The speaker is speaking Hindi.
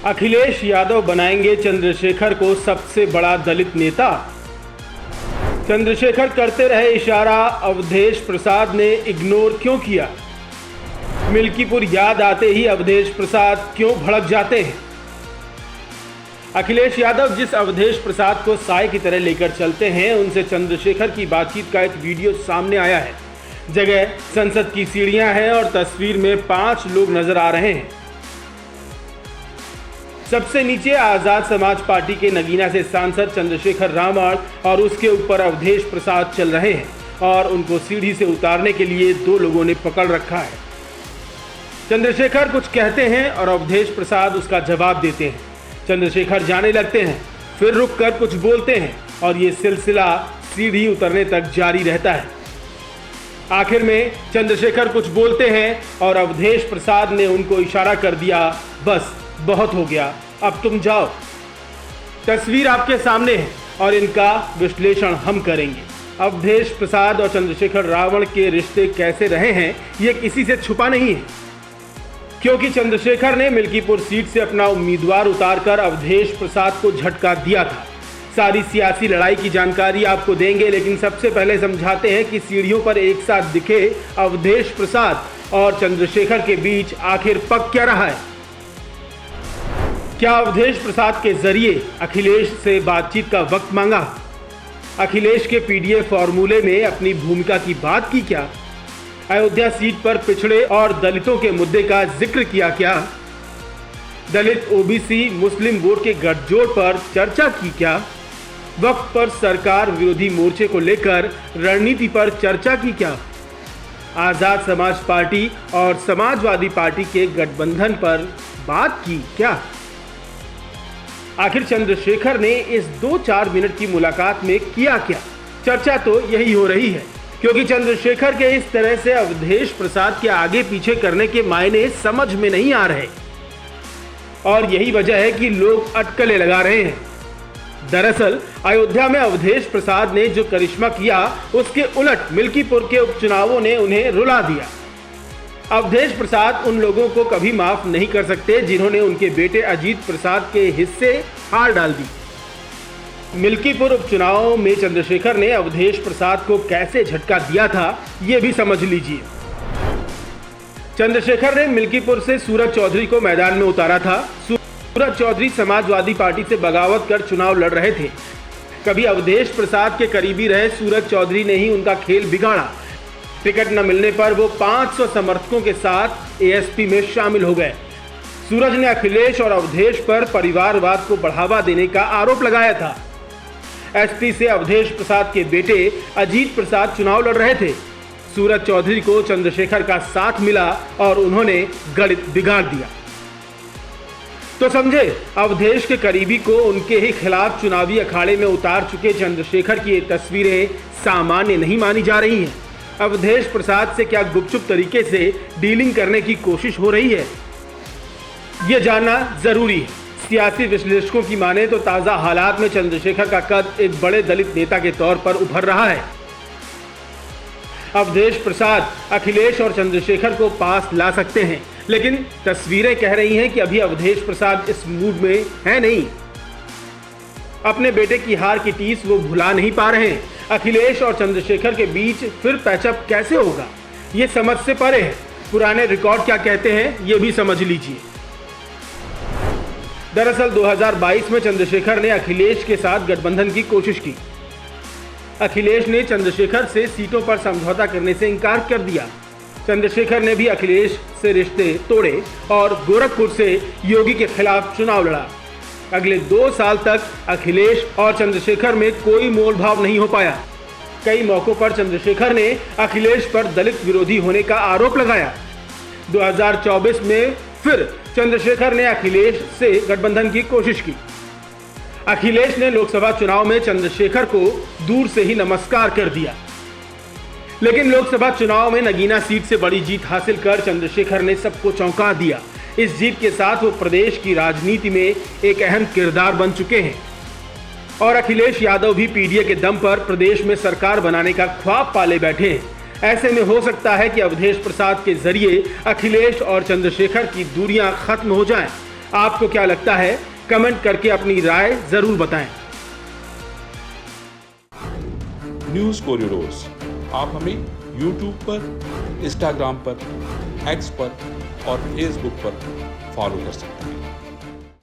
अखिलेश यादव बनाएंगे चंद्रशेखर को सबसे बड़ा दलित नेता। चंद्रशेखर करते रहे इशारा, अवधेश प्रसाद ने इग्नोर क्यों किया? मिल्कीपुर याद आते ही अवधेश प्रसाद क्यों भड़क जाते हैं? अखिलेश यादव जिस अवधेश प्रसाद को साए की तरह लेकर चलते हैं, उनसे चंद्रशेखर की बातचीत का एक वीडियो सामने आया है। जगह संसद की सीढ़ियां हैं और तस्वीर में 5 लोग नजर आ रहे हैं। सबसे नीचे आजाद समाज पार्टी के नगीना से सांसद चंद्रशेखर रावण और उसके ऊपर अवधेश प्रसाद चल रहे हैं और उनको सीढ़ी से उतारने के लिए 2 लोगों ने पकड़ रखा है। चंद्रशेखर कुछ कहते हैं और अवधेश प्रसाद उसका जवाब देते हैं। चंद्रशेखर जाने लगते हैं, फिर रुक कर कुछ बोलते हैं और ये सिलसिला सीढ़ी उतरने तक जारी रहता है। आखिर में चंद्रशेखर कुछ बोलते हैं और अवधेश प्रसाद ने उनको इशारा कर दिया, बस बहुत हो गया, अब तुम जाओ। तस्वीर आपके सामने है और इनका विश्लेषण हम करेंगे। अवधेश प्रसाद और चंद्रशेखर रावण के रिश्ते कैसे रहे हैं, ये किसी से छुपा नहीं है, क्योंकि चंद्रशेखर ने मिल्कीपुर सीट से अपना उम्मीदवार उतारकर अवधेश प्रसाद को झटका दिया था। सारी सियासी लड़ाई की जानकारी आपको देंगे, लेकिन सबसे पहले समझाते हैं कि सीढ़ियों पर एक साथ दिखे अवधेश प्रसाद और चंद्रशेखर के बीच आखिर पक क्या रहा है। क्या अवधेश प्रसाद के जरिए अखिलेश से बातचीत का वक्त मांगा? अखिलेश के पीडीए फॉर्मूले में अपनी भूमिका की बात की क्या? अयोध्या सीट पर पिछड़े और दलितों के मुद्दे का जिक्र किया क्या? दलित ओबीसी मुस्लिम वोट के गठजोड़ पर चर्चा की क्या? वक्त पर सरकार विरोधी मोर्चे को लेकर रणनीति पर चर्चा की क्या? आजाद समाज पार्टी और समाजवादी पार्टी के गठबंधन पर बात की क्या? आखिर चंद्रशेखर ने इस 2-4 मिनट की मुलाकात में किया क्या? चर्चा तो यही हो रही है, क्योंकि चंद्रशेखर के इस तरह से अवधेश प्रसाद के आगे पीछे करने के मायने समझ में नहीं आ रहे और यही वजह है कि लोग अटकलें लगा रहे हैं। दरअसल अयोध्या में अवधेश प्रसाद ने जो करिश्मा किया, उसके उलट मिल्कीपुर के उपचुनावों ने उन्हें रुला दिया। अवधेश प्रसाद उन लोगों को कभी माफ नहीं कर सकते जिन्होंने उनके बेटे अजीत प्रसाद के हिस्से हार डाल दी। मिल्कीपुर उपचुनाव में चंद्रशेखर ने अवधेश प्रसाद को कैसे झटका दिया था, ये भी समझ लीजिए। चंद्रशेखर ने मिल्कीपुर से सूरज चौधरी को मैदान में उतारा था। सूरज चौधरी समाजवादी पार्टी से बगावत कर चुनाव लड़ रहे थे। कभी अवधेश प्रसाद के करीबी रहे सूरज चौधरी ने ही उनका खेल बिगाड़ा। टिकट न मिलने पर वो 500 समर्थकों के साथ एएसपी में शामिल हो गए। सूरज ने अखिलेश और अवधेश पर परिवारवाद को बढ़ावा देने का आरोप लगाया था। एसपी से अवधेश प्रसाद के बेटे अजीत प्रसाद चुनाव लड़ रहे थे। सूरज चौधरी को चंद्रशेखर का साथ मिला और उन्होंने गणित बिगाड़ दिया। तो समझे, अवधेश के करीबी को उनके ही खिलाफ चुनावी अखाड़े में उतार चुके चंद्रशेखर की ये तस्वीरें सामान्य नहीं मानी जा रही हैं। अवधेश प्रसाद से क्या गुपचुप तरीके से डीलिंग करने की कोशिश हो रही है, ये जानना जरूरी है। सियासी विश्लेषकों की माने तो ताजा हालात में चंद्रशेखर का कद एक बड़े दलित नेता के तौर पर उभर रहा है। अवधेश प्रसाद अखिलेश और चंद्रशेखर को पास ला सकते हैं, लेकिन तस्वीरें कह रही हैं कि अभी अवधेश प्रसाद इस मूड में है नहीं। अपने बेटे की हार की टीस वो भुला नहीं पा रहे हैं। अखिलेश और चंद्रशेखर के बीच फिर पैचअप कैसे होगा, ये समझ से परे है। पुराने रिकॉर्ड क्या कहते हैं, ये भी समझ लीजिए। दरअसल 2022 में चंद्रशेखर ने अखिलेश के साथ गठबंधन की कोशिश की। अखिलेश ने चंद्रशेखर से सीटों पर समझौता करने से इनकार कर दिया। चंद्रशेखर ने भी अखिलेश से रिश्ते तोड़े और गोरखपुर से योगी के खिलाफ चुनाव लड़ा। अगले 2 साल तक अखिलेश और चंद्रशेखर में कोई मोल भाव नहीं हो पाया। कई मौकों पर चंद्रशेखर ने अखिलेश पर दलित विरोधी होने का आरोप लगाया। 2024 में फिर चंद्रशेखर ने अखिलेश से गठबंधन की कोशिश की। अखिलेश ने लोकसभा चुनाव में चंद्रशेखर को दूर से ही नमस्कार कर दिया, लेकिन लोकसभा चुनाव में नगीना सीट से बड़ी जीत हासिल कर चंद्रशेखर ने सबको चौंका दिया। इस जीत के साथ वो प्रदेश की राजनीति में एक अहम किरदार बन चुके हैं और अखिलेश यादव भी पीडीए के दम पर प्रदेश में सरकार बनाने का ख्वाब पाले बैठे हैं। ऐसे में हो सकता है कि अवधेश प्रसाद के जरिए अखिलेश और चंद्रशेखर की दूरियां खत्म हो जाएं। आपको क्या लगता है? कमेंट करके अपनी राय जरूर बताएं। न्यूज़ कोरिडोर्स आप हमें YouTube पर, Instagram पर, X पर और Facebook पर फॉलो कर सकते हैं।